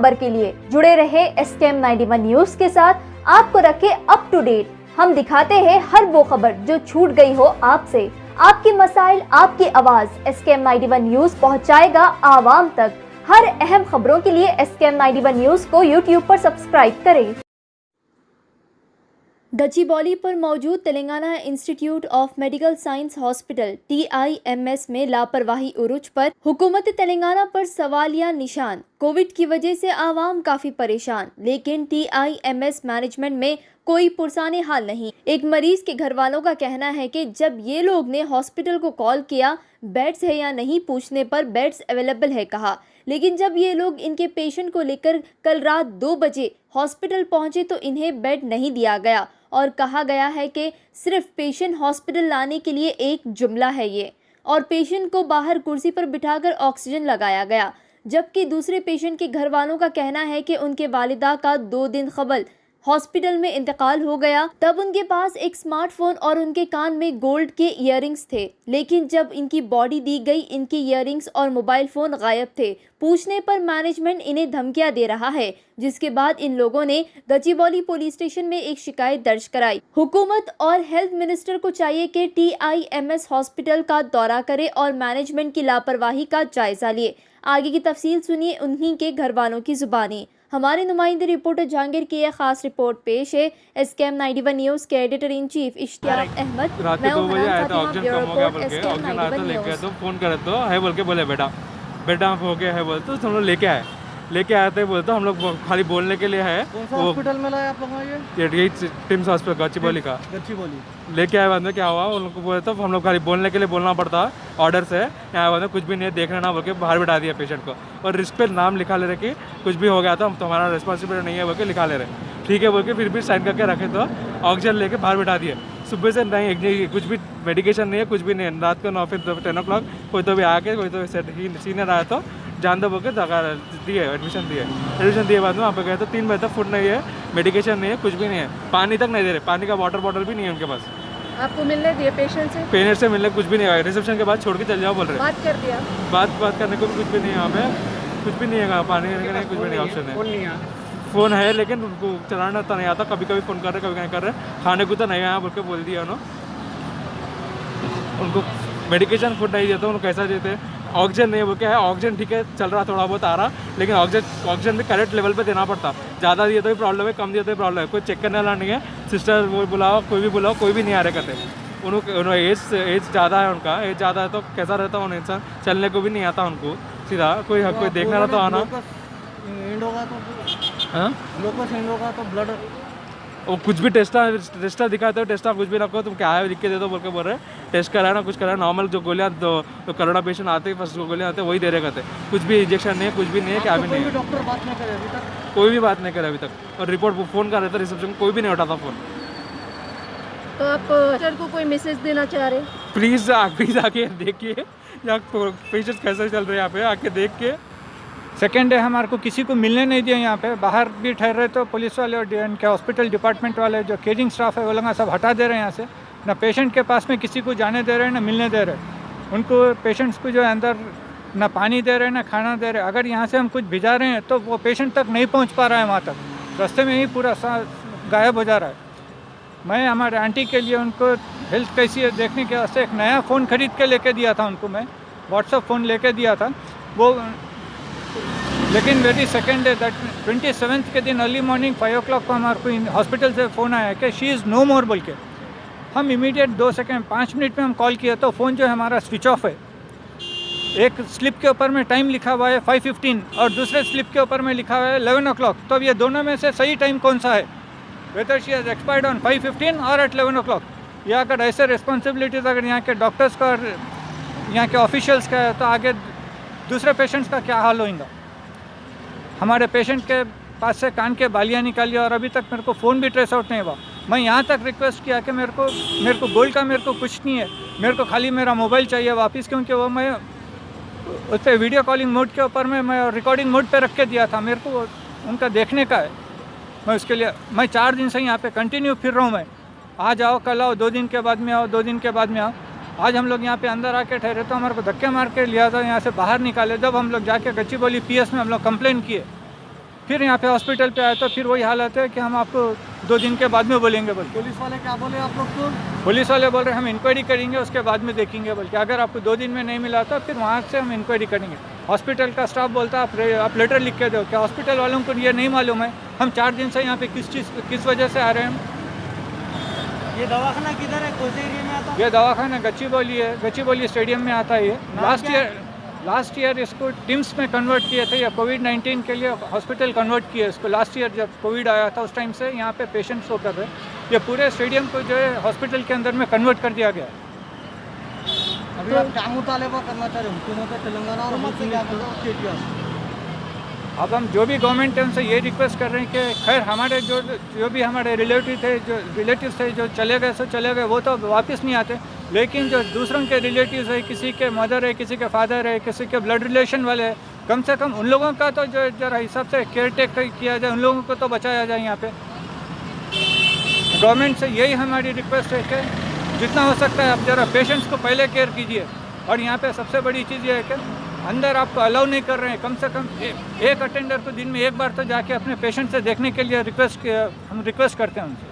खबर के लिए जुड़े रहे SKM 91 न्यूज के साथ, आपको रखे अप टू डेट। हम दिखाते हैं हर वो खबर जो छूट गई हो आपसे। आपकी मसाइल, आपकी आवाज SKM 91 न्यूज पहुंचाएगा आवाम तक। हर अहम खबरों के लिए SKM 91 न्यूज को YouTube पर सब्सक्राइब करें। गच्चीबौली पर मौजूद Telangana institute of medical science hospital TIMS में लापरवाही उरूज पर हुकूमत तेलंगाना पर सवालिया निशान। कोविड की वजह से आवाम काफी परेशान, लेकिन TIMS मैनेजमेंट में कोई पुरसाने हाल नहीं। एक मरीज के घर वालों का कहना है कि जब ये लोग ने हॉस्पिटल को कॉल किया, बेड्स है या नहीं पूछने पर बेड्स अवेलेबल है कहा, लेकिन जब ये लोग इनके पेशेंट को लेकर कल रात 2 बजे हॉस्पिटल पहुंचे तो इन्हें बेड नहीं दिया गया और कहा गया है कि सिर्फ पेशेंट हॉस्पिटल लाने के लिए एक जुमला है ये, और पेशेंट को बाहर कुर्सी पर बिठाकर ऑक्सीजन लगाया गया। जबकि दूसरे पेशेंट के घर वालों का कहना है कि उनके वालिदा का 2 दिन कबल हॉस्पिटल में इंतकाल हो गया, तब उनके पास एक स्मार्टफोन और उनके कान में गोल्ड के ईयरिंग्स थे, लेकिन जब इनकी बॉडी दी गई, इनके ईयरिंग्स और मोबाइल फोन गायब थे। पूछने पर मैनेजमेंट इन्हें धमकियां दे रहा है, जिसके बाद इन लोगों ने गच्चीबौली पुलिस स्टेशन में एक शिकायत दर्ज कराई। हुकूमत और हेल्थ मिनिस्टर को चाहिए कि TIMS हॉस्पिटल का दौरा करे और मैनेजमेंट की लापरवाही का जायजा लिए। आगे की तफसील सुनिए उन्हीं के घर वालों की जुबानी। हमारे नुमाइंदे रिपोर्टर जहांगीर की एक खास रिपोर्ट पेश है। SKM 91 न्यूज के editor in chief Ishtiaq Ahmed. रात के 2 बजे आया था, ऑक्सीजन कम हो गया बोल के, ऑक्सीजन आया था लेके तो फोन करे तो है बोल के बोले बेटा हो गया है बोल तो हम लोग लेके आए थे बोलते हम लोग खाली बोलने के लिए है। हॉस्पिटल में लाया आप लोग? ये टिम्स हॉस्पिटल गच्चीबौली का लेके आए। बाद में क्या हुआ, उनको बोले तो हम लोग खाली बोलने के लिए बोलना पड़ता ऑर्डर से। यहाँ बाद में कुछ भी नहीं देखना ना बोल के बाहर बिठा दिया पेशेंट को, और रिस्क पे नाम लिखा ले रहे कि कुछ भी हो गया तो हम तुम्हारा रिस्पॉन्सिबिलिटी नहीं है बोल के लिखा ले रहे। ठीक है बोल के फिर भी साइन करके रखे तो ऑक्सीजन लेके बाहर बिठा दिए। सुबह से नहीं कुछ भी मेडिकेशन नहीं है, कुछ भी नहीं है। रात को 9 फिर 10 o'clock कोई तो भी आके कोई तो सीनियर आया तो जान दो बोल के दिए एडमिशन दिए। बाद में वहाँ पे गए तो 3 बजे तक फूड नहीं है, मेडिकेशन नहीं है, कुछ भी नहीं है, पानी तक नहीं दे रहे, पानी का वाटर बॉटल भी नहीं है उनके पास। आपको मिलने दिए पेशेंट से मिलने कुछ भी नहीं है। रिसेप्शन के बाद छोड़ के चल जाओ बोल रहे। बात कर दिया, बात करने को भी कुछ भी नहीं है यहाँ पे, कुछ भी नहीं है, पानी नहीं, कुछ भी नहीं ऑप्शन है। फ़ोन है लेकिन उनको चलाना तो नहीं आता, कभी फ़ोन कर रहे कभी नहीं कर रहे। खाने को तो नहीं आया बोल के बोल दिया उनको मेडिकेशन फूड नहीं देते, उनको कैसा देते। ऑक्सीजन नहीं बोल के है, ऑक्सीजन ठीक है चल रहा, थोड़ा बहुत आ रहा, लेकिन ऑक्सीजन भी करेक्ट लेवल पे देना पड़ता। ज़्यादा दिए तो भी प्रॉब्लम है, कम दिए तो भी प्रॉब्लम है। कोई चेक करने वाला नहीं है, सिस्टर वो बुलाओ, कोई भी बुलाओ, कोई भी नहीं आ रहे कहते। उन्होंने एज ज़्यादा है, उनका एज ज़्यादा है तो कैसा रहता है इंसान, चलने को भी नहीं आता उनको सीधा। कोई देखना रहा तो आना तो ब्लड वो कुछ भी टेस्टर दिखाते हो, टेस्टर कुछ भी रखो, तुम क्या है लिख के दे दो बोल के बोल रहे। टेस्ट कराना कुछ कराना, नॉर्मल जो गोलियाँ तो कोरोना पेशेंट आते हैं फर्स्ट गोलियाँ आते हैं वही दे रहे कहते। कुछ भी इंजेक्शन नहीं है, कुछ भी नहीं है, क्या भी नहीं है। डॉक्टर बात नहीं करे अभी तक? कोई भी बात नहीं करे अभी तक, और रिपोर्ट फ़ोन कर रहे थे रिसेप्शन, कोई भी नहीं उठाता फ़ोन। तो आप सर को कोई मैसेज देना चाह रहे? प्लीज़ आके देखिए यहाँ पेशेंट कैसे चल रहे हैं, यहाँ पे आके देख के। सेकेंड डे हमारे को किसी को मिलने नहीं दिया। यहाँ पे बाहर भी ठहरे तो पुलिस वाले और इनके हॉस्पिटल डिपार्टमेंट वाले जो केयरिंग स्टाफ है वो लोग सब हटा दे रहे हैं यहाँ से। ना पेशेंट के पास में किसी को जाने दे रहे हैं, ना मिलने दे रहे। उनको पेशेंट्स को जो है अंदर ना पानी दे रहे हैं, ना खाना दे रहे। अगर यहाँ से हम कुछ भिजा रहे हैं तो वो पेशेंट तक नहीं पहुँच पा रहा है, वहाँ तक रास्ते में ही पूरा गायब हो जा रहा है। मैं हमारे आंटी के लिए उनको हेल्थ कैसी है देखने के वास्ते एक नया फ़ोन ख़रीद के लेके दिया था उनको। मैं व्हाट्सअप फ़ोन लेके दिया था वो, लेकिन वेरी सेकेंड डे दैट 27 के दिन अर्ली मॉर्निंग 5 o'clock को हमारे को हॉस्पिटल से फ़ोन आया कि शी इज़ नो मोर बोल के। हम इमीडिएट 2 सेकेंड 5 मिनट में हम कॉल किया तो फ़ोन जो है हमारा स्विच ऑफ है। एक स्लिप के ऊपर में टाइम लिखा हुआ है 5:15 और दूसरे स्लिप के ऊपर में लिखा हुआ है 11 o'clock। तो अब ये दोनों में से सही टाइम कौन सा है? Whether she has expired on 5:15 और एट 11 o'clock। या अगर ऐसे रिस्पॉन्सिबिलिटीज़ अगर यहाँ के डॉक्टर्स का और यहाँ के ऑफिशियल्स का है तो आगे दूसरे पेशेंट्स का क्या हाल होगा? हमारे पेशेंट के पास से कान के बालियाँ निकाली और अभी तक मेरे को फ़ोन भी ट्रेस आउट नहीं हुआ। मैं यहाँ तक रिक्वेस्ट किया कि मेरे को गोल्ड का मेरे को कुछ नहीं है, मेरे को खाली मेरा मोबाइल चाहिए वापस, क्योंकि वो मैं उस पर वीडियो कॉलिंग मोड के ऊपर में मैं रिकॉर्डिंग मोड पे रख के दिया था। मेरे को उनका देखने का है। मैं उसके लिए 4 दिन से यहाँ पे कंटिन्यू फिर रहा हूँ। मैं आज आओ, कल आओ, 2 दिन के बाद में आओ, 2 दिन के बाद में आओ। आज हम लोग यहाँ पे अंदर आके ठहरे तो हमारे को धक्के मार के लिया था, यहाँ से बाहर निकाले। जब हम लोग जाके गच्चीबौली PS में हम लोग कंप्लेन किए फिर यहाँ पे हॉस्पिटल पे आए तो फिर वही हालत है कि हम आपको 2 दिन के बाद में बोलेंगे बोल। पुलिस वाले क्या बोले आप लोग को? पुलिस वाले बोल रहे हैं हम इंक्वायरी करेंगे उसके बाद में देखेंगे बोल के, अगर आपको 2 दिन में नहीं मिला तो फिर वहाँ से हम इंक्वायरी करेंगे। हॉस्पिटल का स्टाफ बोलता है आप लेटर लिख के दो, क्या हॉस्पिटल वालों को ये नहीं मालूम है हम 4 दिन से यहाँ पे किस वजह से आ रहे हैं हम। ये दवाखाना किधर है, कौन से एरिया में आता है? ये दवाखाना गच्चीबौली है, गच्चीबौली स्टेडियम में आता है ये। लास्ट ईयर इसको टिम्स में कन्वर्ट किए थे, या कोविड-19 के लिए हॉस्पिटल कन्वर्ट किए इसको। लास्ट ईयर जब कोविड आया था उस टाइम से यहाँ पे पेशेंट्स हो कर रहे, ये पूरे स्टेडियम को जो है हॉस्पिटल के अंदर में कन्वर्ट कर दिया गया। अभी आप क्या मुतालबा करना चाह रहे हो हुकूमत तेलंगाना और मुझसे क्या बोलो? अब हम जो भी गवर्नमेंट है उनसे ये रिक्वेस्ट कर रहे हैं कि खैर हमारे जो भी हमारे रिलेटिव्स थे जो चले गए सो चले गए, वो तो वापस नहीं आते, लेकिन जो दूसरों के रिलेटिव्स है, किसी के मदर है, किसी के फादर है, किसी के ब्लड रिलेशन वाले है, कम से कम उन लोगों का तो जो जरा हिसाब से केयर टेक किया जाए, उन लोगों को तो बचाया जाए। यहाँ पे गवर्नमेंट से यही हमारी रिक्वेस्ट है कि जितना हो सकता है आप जरा पेशेंट्स को पहले केयर कीजिए। और यहाँ पे सबसे बड़ी चीज़ ये है कि अंदर आपको अलाउ नहीं कर रहे हैं, कम से कम एक अटेंडर को दिन में एक बार तो जाके अपने पेशेंट से देखने के लिए हम रिक्वेस्ट करते हैं उनसे।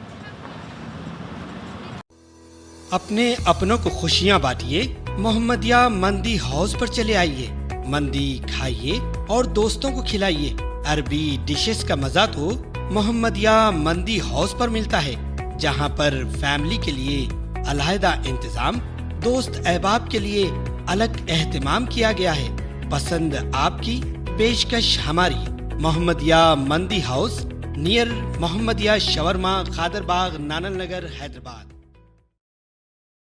अपने अपनों को खुशियाँ बांटिए, मोहम्मदिया मंदी हाउस पर चले आइए, मंदी खाइए और दोस्तों को खिलाइए। अरबी डिशेस का मजा तो मोहम्मदिया मंदी हाउस पर मिलता है, जहाँ पर फैमिली के लिए अलहदा इंतजाम, दोस्त अहबाब के लिए अलग एहतमाम किया गया है। पसंद आपकी, पेशकश हमारी। मोहम्मदिया मंदी house near Mohammadia shawarma, Khadarbagh, नानल नगर, हैदराबाद।